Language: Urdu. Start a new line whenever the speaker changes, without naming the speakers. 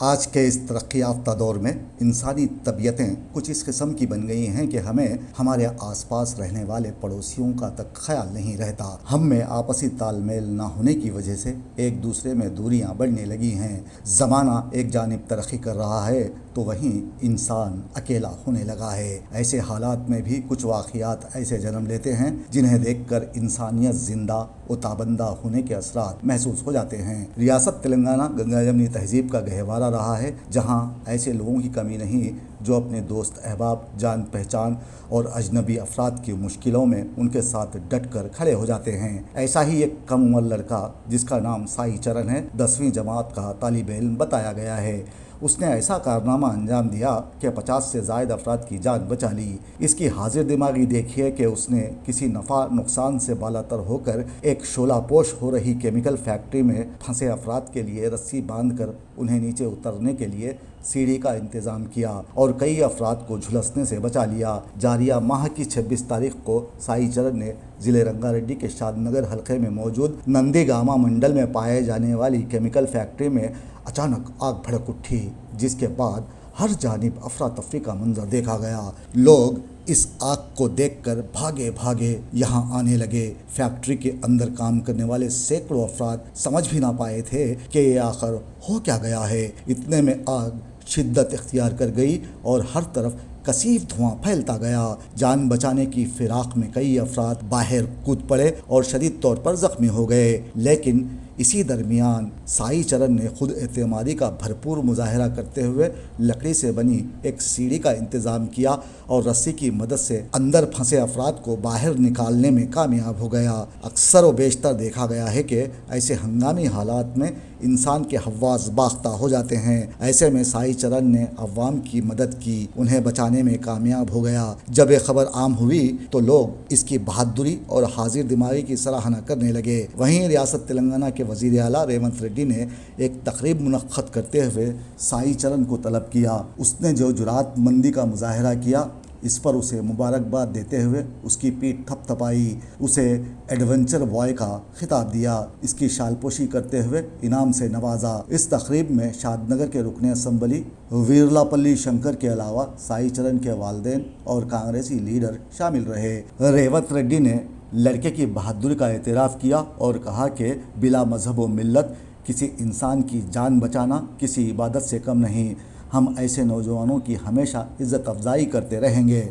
آج کے اس ترقی یافتہ دور میں انسانی طبیعتیں کچھ اس قسم کی بن گئی ہیں کہ ہمیں ہمارے آس پاس رہنے والے پڑوسیوں کا تک خیال نہیں رہتا۔ ہم میں آپسی تال میل نہ ہونے کی وجہ سے ایک دوسرے میں دوریاں بڑھنے لگی ہیں۔ زمانہ ایک جانب ترقی کر رہا ہے تو وہیں انسان اکیلا ہونے لگا ہے۔ ایسے حالات میں بھی کچھ واقعات ایسے جنم لیتے ہیں جنہیں دیکھ کر انسانیت زندہ و تابندہ ہونے کے اثرات محسوس ہو جاتے ہیں۔ ریاست تلنگانہ گنگا جمنی تہذیب کا گہوارہ رہا ہے، جہاں ایسے لوگوں کی کمی نہیں جو اپنے دوست احباب، جان پہچان اور اجنبی افراد کی مشکلوں میں ان کے ساتھ ڈٹ کر کھڑے ہو جاتے ہیں۔ ایسا ہی ایک کم عمر لڑکا جس کا نام سائی چرن ہے، 10ویں جماعت کا طالب علم بتایا گیا ہے۔ اس نے ایسا کارنامہ انجام دیا کہ 50 سے زائد افراد کی جان بچا لی۔ اس کی حاضر دماغی دیکھیے کہ اس نے کسی نفع نقصان سے بالاتر ہو کر ایک شعلہ پوش ہو رہی کیمیکل فیکٹری میں پھنسے افراد کے لیے رسی باندھ کر انہیں نیچے اترنے کے لیے سیڑھی کا انتظام کیا اور کئی افراد کو جھلسنے سے بچا لیا۔ جاریہ ماہ کی 26 تاریخ کو سائی چرن نے ضلع رنگا ریڈی کے شاد نگر حلقے میں موجود نندی گاما منڈل میں پائے جانے والی کیمیکل فیکٹری میں اچانک آگ بھڑک اٹھی، جس کے بعد ہر جانب افراتفری کا منظر دیکھا گیا۔ لوگ اس آگ کو دیکھ کر بھاگے بھاگے یہاں آنے لگے۔ فیکٹری کے اندر کام کرنے والے سینکڑوں افراد سمجھ بھی نہ پائے تھے کہ یہ آخر ہو کیا گیا ہے۔ اتنے میں آگ شدت اختیار کر گئی اور ہر طرف کثیف دھواں پھیلتا گیا۔ جان بچانے کی فراق میں کئی افراد باہر کود پڑے اور شدید طور پر زخمی ہو گئے، لیکن اسی درمیان سائی چرن نے خود اعتمادی کا بھرپور مظاہرہ کرتے ہوئے لکڑی سے بنی ایک سیڑھی کا انتظام کیا اور رسی کی مدد سے اندر پھنسے افراد کو باہر نکالنے میں کامیاب ہو گیا۔ اکثر و بیشتر دیکھا گیا ہے کہ ایسے ہنگامی حالات میں انسان کے حواس باختہ ہو جاتے ہیں۔ ایسے میں سائی چرن نے عوام کی مدد کی، انہیں بچانے میں کامیاب ہو گیا۔ جب یہ خبر عام ہوئی تو لوگ اس کی بہادری اور حاضر دماغی کی سراہنا کرنے لگے۔ وہیں ریاست تلنگانہ کے وزیر اعلیٰ ریونت ریڈی نے ایک تقریب منعقد کرتے ہوئے سائی چرن کو طلب کیا۔ اس نے جو جرأت مندی کا مظاہرہ کیا، اس پر اسے مبارکباد دیتے ہوئے اس کی پیٹھ تھپ تھپائی، اسے ایڈونچر بوائے کا خطاب دیا، اس کی شال پوشی کرتے ہوئے انعام سے نوازا۔ اس تقریب میں شاد نگر کے رکن اسمبلی ویرلا پلی شنکر کے علاوہ سائی چرن کے والدین اور کانگریسی لیڈر شامل رہے۔ ریونت ریڈی نے لڑکے کی بہادری کا اعتراف کیا اور کہا کہ بلا مذہب و ملت کسی انسان کی جان بچانا کسی عبادت سے کم نہیں۔ ہم ایسے نوجوانوں کی ہمیشہ عزت افزائی کرتے رہیں گے۔